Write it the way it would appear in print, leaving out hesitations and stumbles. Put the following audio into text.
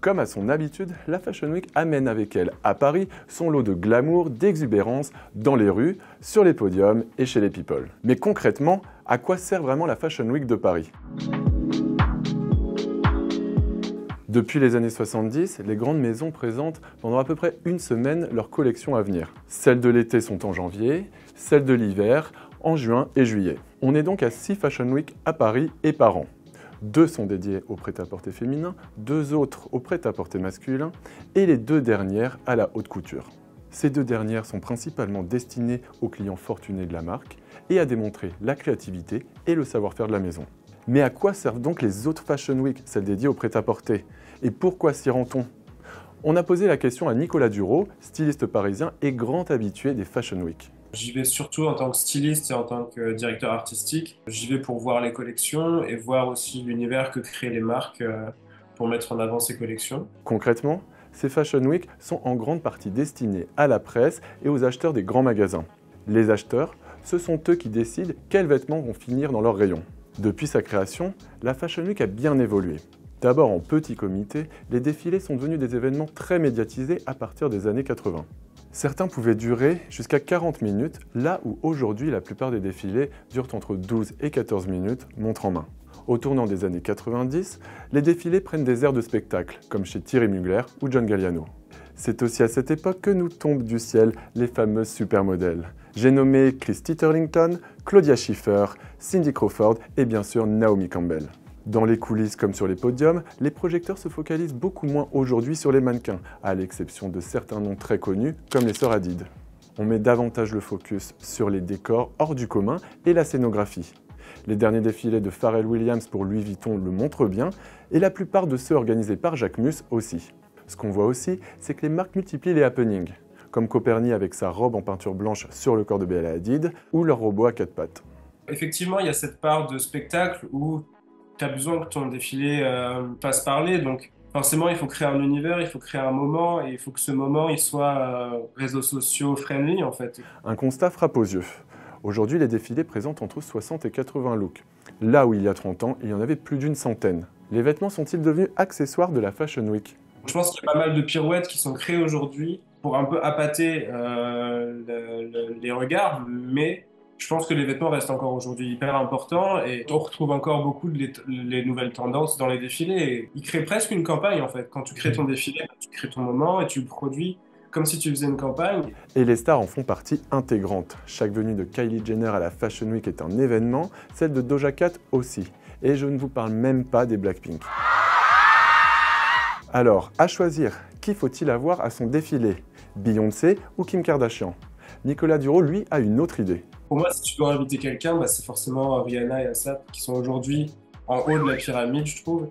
Comme à son habitude, la Fashion Week amène avec elle à Paris son lot de glamour, d'exubérance dans les rues, sur les podiums et chez les people. Mais concrètement, à quoi sert vraiment la Fashion Week de Paris ? Depuis les années 70, les grandes maisons présentent pendant à peu près une semaine leurs collections à venir. Celles de l'été sont en janvier, celles de l'hiver en juin et juillet. On est donc à 6 Fashion Week à Paris et par an. 2 sont dédiées au prêt-à-porter féminin, 2 autres au prêt-à-porter masculin et les 2 dernières à la haute couture. Ces 2 dernières sont principalement destinées aux clients fortunés de la marque et à démontrer la créativité et le savoir-faire de la maison. Mais à quoi servent donc les autres Fashion Week, celles dédiées au prêt-à-porter? Et pourquoi s'y rend-on? On a posé la question à Nicolas Dureau, styliste parisien et grand habitué des Fashion Week. J'y vais surtout en tant que styliste et en tant que directeur artistique. J'y vais pour voir les collections et voir aussi l'univers que créent les marques pour mettre en avant ces collections. Concrètement, ces Fashion Week sont en grande partie destinés à la presse et aux acheteurs des grands magasins. Les acheteurs, ce sont eux qui décident quels vêtements vont finir dans leur rayon. Depuis sa création, la Fashion Week a bien évolué. D'abord en petit comité, les défilés sont devenus des événements très médiatisés à partir des années 80. Certains pouvaient durer jusqu'à 40 minutes, là où aujourd'hui la plupart des défilés durent entre 12 et 14 minutes, montre en main. Au tournant des années 90, les défilés prennent des airs de spectacle, comme chez Thierry Mugler ou John Galliano. C'est aussi à cette époque que nous tombent du ciel les fameuses supermodèles. J'ai nommé Christy Turlington, Claudia Schiffer, Cindy Crawford et bien sûr Naomi Campbell. Dans les coulisses comme sur les podiums, les projecteurs se focalisent beaucoup moins aujourd'hui sur les mannequins, à l'exception de certains noms très connus comme les sœurs Hadid. On met davantage le focus sur les décors hors du commun et la scénographie. Les derniers défilés de Pharrell Williams pour Louis Vuitton le montrent bien, et la plupart de ceux organisés par Jacquemus aussi. Ce qu'on voit aussi, c'est que les marques multiplient les happenings, comme Coperni avec sa robe en peinture blanche sur le corps de Bella Hadid, ou leur robot à 4 pattes. Effectivement, il y a cette part de spectacle où tu as besoin que ton défilé fasse parler. Donc forcément, il faut créer un univers, il faut créer un moment et il faut que ce moment il soit réseaux sociaux friendly en fait. Un constat frappe aux yeux. Aujourd'hui, les défilés présentent entre 60 et 80 looks. Là où il y a 30 ans, il y en avait plus d'une centaine. Les vêtements sont-ils devenus accessoires de la Fashion Week ? Je pense qu'il y a pas mal de pirouettes qui sont créées aujourd'hui pour un peu appâter les regards, mais je pense que les vêtements restent encore aujourd'hui hyper importants et on retrouve encore beaucoup de les nouvelles tendances dans les défilés. Et ils créent presque une campagne en fait. Quand tu crées ton défilé, tu crées ton moment et tu le produis comme si tu faisais une campagne. Et les stars en font partie intégrante. Chaque venue de Kylie Jenner à la Fashion Week est un événement, celle de Doja Cat aussi. Et je ne vous parle même pas des Blackpink. Alors, à choisir, qui faut-il avoir à son défilé? Beyoncé ou Kim Kardashian? Nicolas Dureau, lui, a une autre idée. Pour moi, si tu dois inviter quelqu'un, c'est forcément Rihanna et ASAP qui sont aujourd'hui en haut de la pyramide, je trouve.